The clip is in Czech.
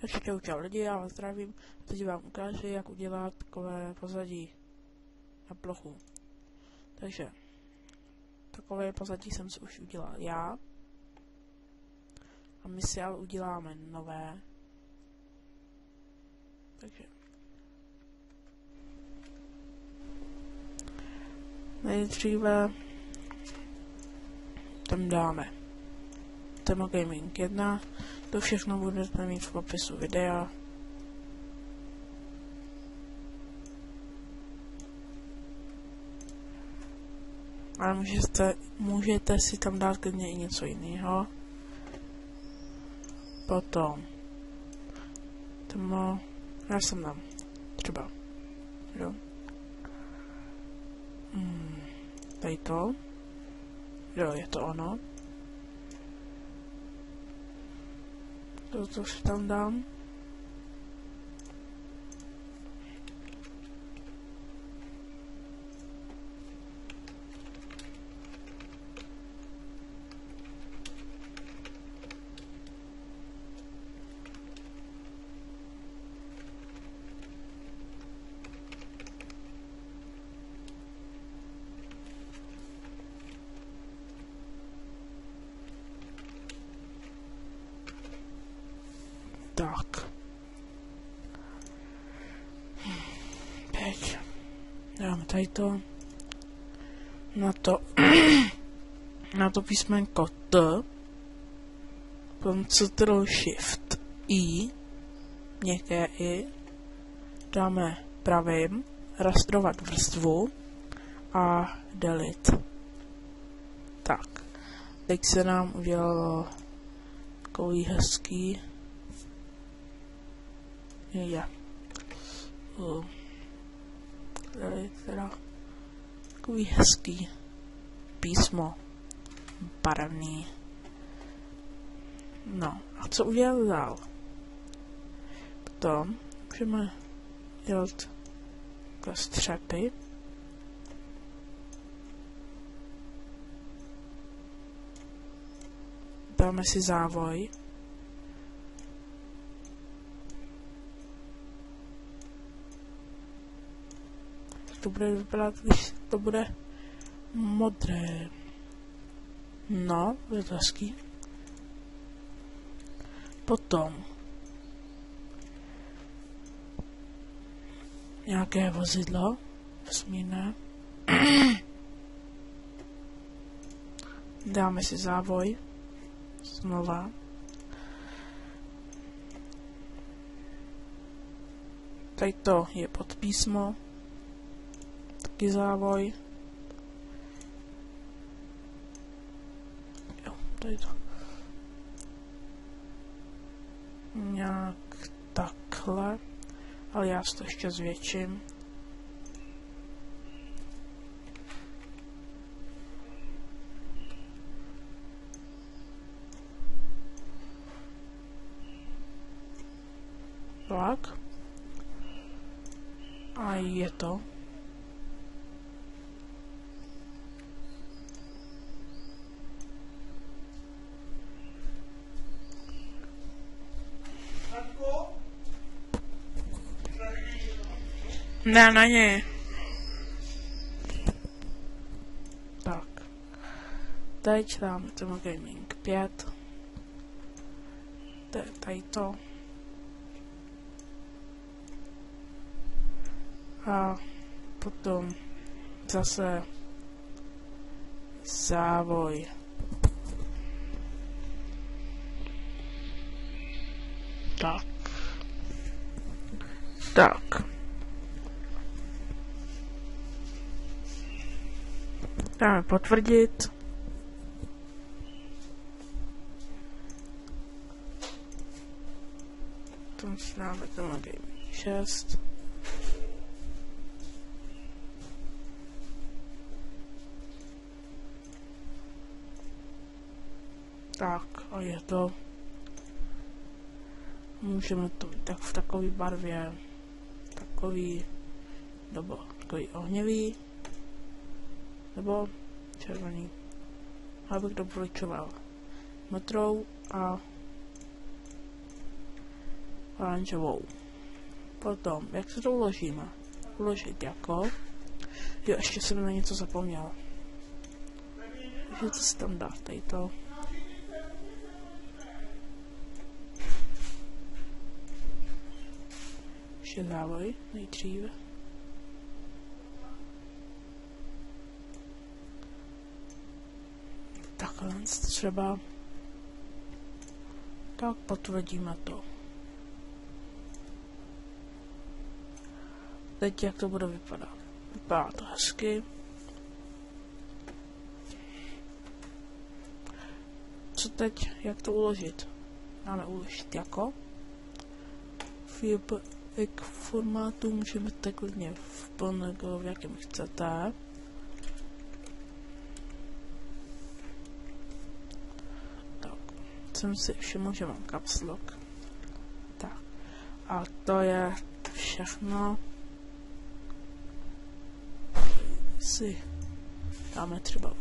Takže čau lidi, já vás zdravím. Teď vám ukážu, jak udělat takové pozadí na plochu. Takže takové pozadí jsem si už udělal já. A my si ale uděláme nové. Takže nejdříve tam dáme Temo Gaming 1. To všechno budete mít v popisu videa. Ale můžete si tam dát klidně i něco jiného. Potom Temo, já jsem tam třeba, jo. Tady to. Jo, je to ono. To si tam dám. Tak. Teď dáme tady to. Na to písmenko T. Potom Ctrl+Shift+I. Měkké I. Dáme pravým. Rastrovat vrstvu. A delete. Tak. Teď se nám udělalo takový hezký. Je. Tady teda takový hezký písmo barevný. No, a co udělat dál? Potom můžeme dělat takové střepy. Dáme si závoj. To bude vypadat, když to bude modré. No, je to hezký. Potom nějaké vozidlo vesmírné. Dáme si závoj. Znova. Tady to je pod písmo. Závoj. Jo, tady to. Nějak takhle. Ale já si to ještě zvětším. Tak. A je to. Ne, na ně. Tak. Teď dáme Temo Gaming 5. Tady to. A potom zase závoj. Tak. Tak. Dáme potvrdit. Potom si dáme Temo Gaming 6. Tak, a je to. Můžeme to mít tak v takové barvě. Takový. Nebo takový ohnivý. Nebo červený. Abych doporučoval modrou a oranžovou. Potom, jak se to uložíme? Uložit jako. Jo, ještě jsem na něco zapomněl. Takže to si tam dá, tady to. Ještě závoj, nejdříve. Takhle třeba. Tak potvrdíme to. Teď jak to bude vypadat? Vypadá to hezky. Co teď? Jak to uložit? Máme uložit jako. V JPEG formátu můžeme tak klidně v jakém chcete. Tak, jsem si všiml, že mám caps lock. Tak, a to je všechno. Si dáme třeba